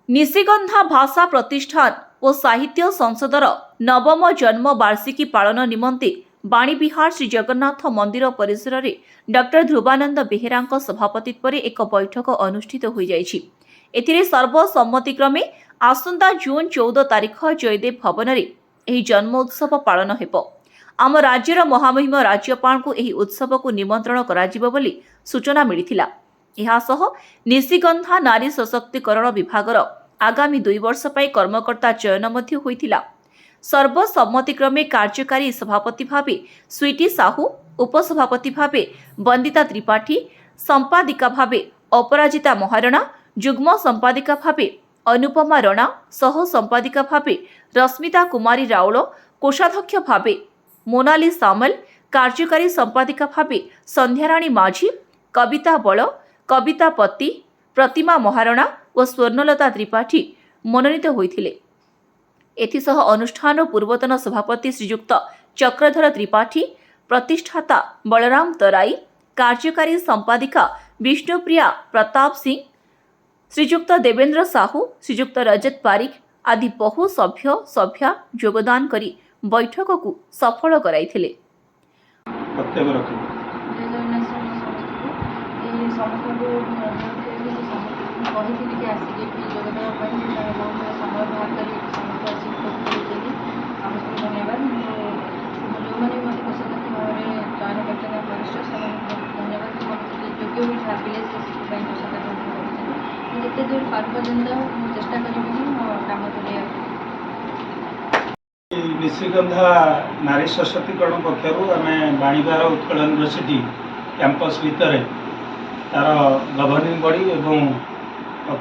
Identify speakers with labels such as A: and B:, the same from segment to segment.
A: निशिगंधा भाषा प्रतिष्ठान और साहित्य संसदर नवम जन्म वार्षिकी पालन निमंते बाणीविहार श्री जगन्नाथ मंदिर परिसर में डॉक्टर ध्रुवानंद बेहेरा सभापतित्व में एक बैठक अनुष्ठित हो जाइछि। एथिरे सर्वसम्मतिक्रमे आसंता जून 14 तारिख जयदेव भवन में एही जन्म उत्सव पालन हेब। आम राज्यर महामहिम राज्यपाल को एही उत्सव को निमंत्रण कराजिबो बोली सूचना मिलिथिला। एहासह निशिगंधा नारी सशक्तिकरण विभागर आगामी 2 वर्ष पर कर्मकर्ता चयन मध्य होइथिला। सर्वसम्मतिक्रमे कार्यकारी सभापति भावे स्वीटी साहू, उपसभापति भावे वंदिता त्रिपाठी, संपादिका भावे अपराजिता महारणा, जुग्म संपादिका भावे अनुपमा रणा, सह संपादिका भावे रश्मिता कुमारी राउल, कोषाध्यक्ष भावे मोनाली सामल, कार्यकारी संपादिका भावे संध्याराणी माझी, कविता बल, कविता पति, प्रतिमा महारणा और स्वर्णलता त्रिपाठी मनोनीत होइथिले। एथिसह अनुष्ठान पूर्वतन सभापति श्रीयुक्त चक्रधर त्रिपाठी, प्रतिष्ठाता बलराम तराई, कार्यकारी संपादिका विष्णुप्रिया प्रताप सिंह, श्रीयुक्त देवेंद्र साहू, श्रीयुक्त रजत पारिक आदि बहु सभ्य सभ्या योगदान करी बैठक को सफल कराइथिले।
B: कही आसिक योगदान समय बाहर कर धन्यवाद। जो मैंने मत पसंद भाव में चयन कर वरिष्ठ धन्यवाद योग्य भी भाविले जिते दूर पर्यटन चेष्टा करी मो कम कर।
C: निशिगंधा नारी सशक्तिकरण पक्षर आम बाणीविहार उत्कल यूनिवर्सिटी कैंपस भितर तार गवर्निंग बॉडी एवं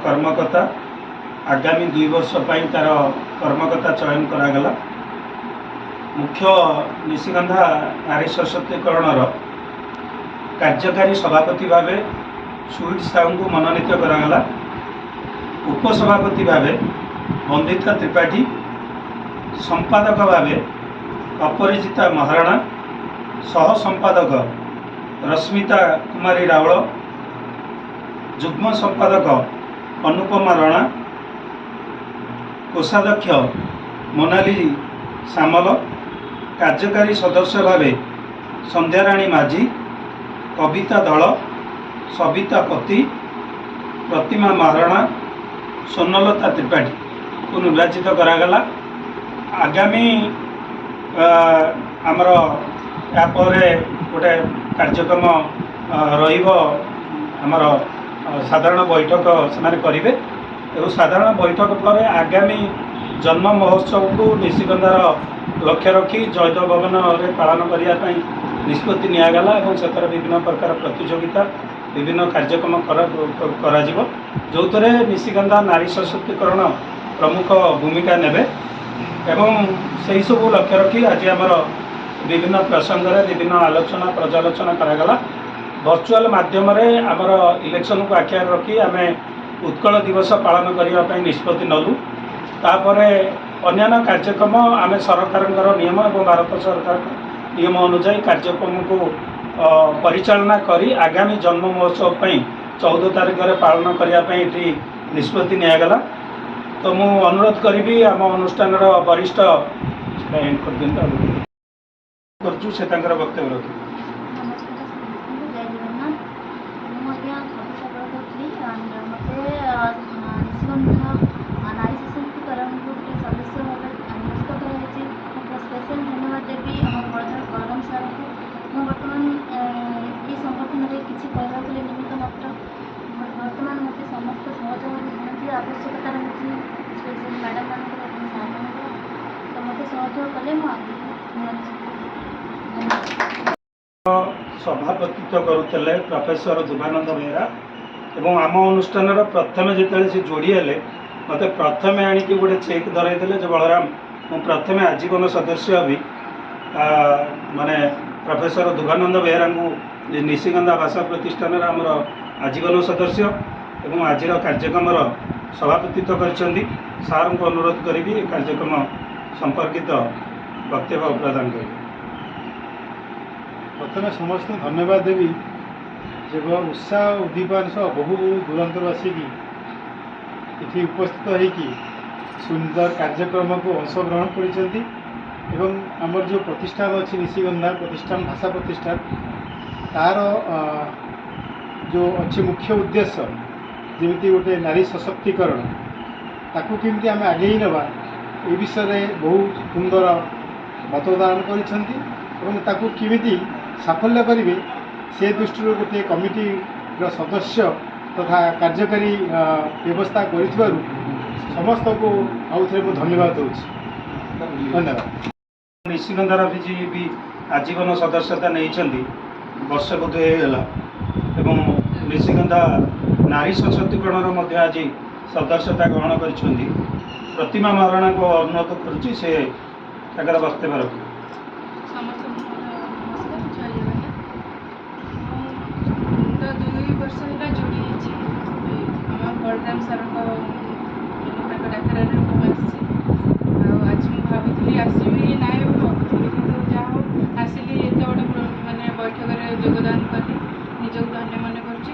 C: कर्मकर्ता आगामी 2 वर्ष तार कर्मकर्ता चयन करागला। मुख्य निशिगंधा नारी सशक्तिकरण कार्यकारी सभापति भाव स्वीट साहू को मनोनीत करागला। उपसभापति भाव वंदिता त्रिपाठी, संपादक भाव अपराजिता महारणा, सह संपादक रश्मिता कुमारी राउल, जुग्म संपादक अनुपमा रणा, कोषाध्यक्ष मोनाली सामल, कार्यकारी सदस्य भावे संध्याराणी माझी, कविता दल, सविता पति, प्रतिमा महारणा, स्वर्णलता त्रिपाठी को निर्वाचित करागला। आगामी आमर यापर गोटे कार्यक्रम रमर साधारण बैठक से करेंगे और साधारण बैठक पर आगामी जन्म महोत्सव को निशिगंधार लक्ष्य रखी जयदेव भवन में पालन करने निष्पत्ति निगला और से विभिन्न प्रकार प्रतियोगिता विभिन्न कार्यक्रम जो थे निशिगंधा नारी सशक्तिकरण प्रमुख भूमिका नेबे एवं से सब लक्ष्य रखी आज आमर विभिन्न प्रसंग में विभिन्न आलोचना पर्यालोचना करागला। वर्चुअल माध्यम आमर इलेक्शन को आखिर रखी आम उत्कल दिवस पालन करने निष्पत्ति नलु। तापर अन्य कार्यक्रम आम सरकार नियम और भारत सरकार नियम अनुजाई कार्यक्रम को परिचालना करी आगामी जन्म महोत्सव 14 तारिख में पालन करने निष्पत्ति निगला। तो मु अनुरोध करी आम अनुष्ठान वरिष्ठ से वक्तव्य रखी।
D: नारी सशक्तिकरण ग्रुप सदस्य भाव नियुक्त कर स्पेशल धन्यवाद देवी गौरव सार को। बर्तमान ये संगठन में किसी कहवा निमित्त मात्र बर्तमान मत समस्त सहयोग निहाती आवश्यकता रही मैडम मान तो मत सहयोग कले
C: सभापतित्व करुले प्रोफेसर ध्रुवानंद बेहेरा एवं आम अनुष्ठान प्रथम जिते से जोड़ी हेले मत प्रथम आणिक गोटे चेक धरईदे जो बलराम मु प्रथम आजीवन सदस्य भी माने प्रोफेसर ध्रुवानंद बेहेरा को निशिगंधा भाषा प्रतिष्ठान आमर आजीवन सदस्य एवं आज कार्यक्रम सभापतित्व कर सार को अनुरोध करी कार्यक्रम संपर्कित वक्तव्य प्रदान करें।
E: प्रथम समस्त धन्यवाद देवी जे उत्साह उद्दीपन सह बहु दूरांतर आसिकी ଏଠି ଉପସ୍ଥିତ ହେଇକି ସୁନ୍ଦର କାର୍ଯ୍ୟକ୍ରମକୁ ଅଂଶଗ୍ରହଣ କରିଛନ୍ତି ଏବଂ ଆମର ଯେଉଁ ପ୍ରତିଷ୍ଠାନ ଅଛି ନିଶିଗନ୍ଧା ପ୍ରତିଷ୍ଠାନ ଭାଷା ପ୍ରତିଷ୍ଠାନ ତାର ଯେଉଁ ଅଛି ମୁଖ୍ୟ ଉଦ୍ଦେଶ୍ୟ ଯେମିତି ଗୋଟେ ନାରୀ ସଶକ୍ତିକରଣ ତାକୁ କେମିତି ଆମେ ଆଗେଇ ନେବା ଏ ବିଷୟରେ ବହୁତ ସୁନ୍ଦର ମତଦାନ କରିଛନ୍ତି ଏବଂ ତାକୁ କେମିତି ସାଫଲ୍ୟ କରିବେ ସେ ଦୃଷ୍ଟିରୁ ଗୋଟିଏ କମିଟିର ସଦସ୍ୟ ତଥା କାର୍ଯ୍ୟକାରୀ ବ୍ୟବସ୍ଥା କରିଥିବାରୁ ସମସ୍ତଙ୍କୁ ଆଉଥରେ ମୁଁ ଧନ୍ୟବାଦ ଦେଉଛି। ଧନ୍ୟବାଦ।
C: ନିଶିଗନ୍ଧାର ବି ଆଜୀବନ ସଦସ୍ୟତା ନେଇଛନ୍ତି, ବର୍ଷେ ବୋଧେ ହେଇଗଲା ଏବଂ ନିଶିଗନ୍ଧା ନାରୀ ସଶକ୍ତିକରଣର ମଧ୍ୟ ଆଜି ସଦସ୍ୟତା ଗ୍ରହଣ କରିଛନ୍ତି। ପ୍ରତିମା ମହାରଣାଙ୍କୁ ଅନୁରୋଧ କରୁଛି ସେ ତାଙ୍କର ବକ୍ତବ୍ୟ ରଖିବେ।
B: ସମସ୍ତଙ୍କୁ ନମସ୍କାର, ଜୟ ଜଗନ୍ନାଥ। ମୁଁ ତ 2 ବର୍ଷ ହେଲା ଯୋଡ଼ି ହେଇଛି ଆମ ବଳରାମ ସାର୍ଙ୍କ ତାଙ୍କ ଡାକରାରେ ମୁଁ ଆସିଛି। ଆଉ ଆଜି ମୁଁ ଭାବିଥିଲି ଆସିବି କି ନାହିଁ ମୁଁ ଭାବୁଥିଲି, କିନ୍ତୁ ଯାହା ହଉ ଆସିଲି, ଏତେ ବଡ଼ ମାନେ ବୈଠକରେ ଯୋଗଦାନ କଲି, ନିଜକୁ ଧନ୍ୟ ମନେ କରୁଛି।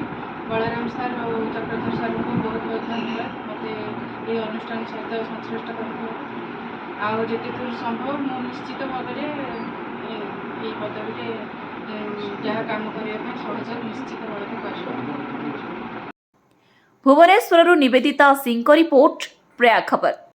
B: ବଳରାମ ସାର୍ ଆଉ ଚକ୍ରଧର ସାର୍ଙ୍କୁ ବହୁତ ବହୁତ ଧନ୍ୟବାଦ ମୋତେ ଏହି ଅନୁଷ୍ଠାନ ସହିତ ସଂଶ୍ଳିଷ୍ଟ କରିଥିବାରୁ। ଆଉ ଯେତେ ଦୂର ସମ୍ଭବ ମୁଁ ନିଶ୍ଚିତ ଭାବରେ ଏହି ପଦବୀରେ ଯାହା କାମ କରିବା ପାଇଁ ସହଯୋଗ ନିଶ୍ଚିତ ଭାବରେ କରିବି।
A: ଭୁବନେଶ୍ୱରରୁ ନିବେଦିତା ସିଂଙ୍କ ରିପୋର୍ଟ, ପ୍ରିୟା ଖବର।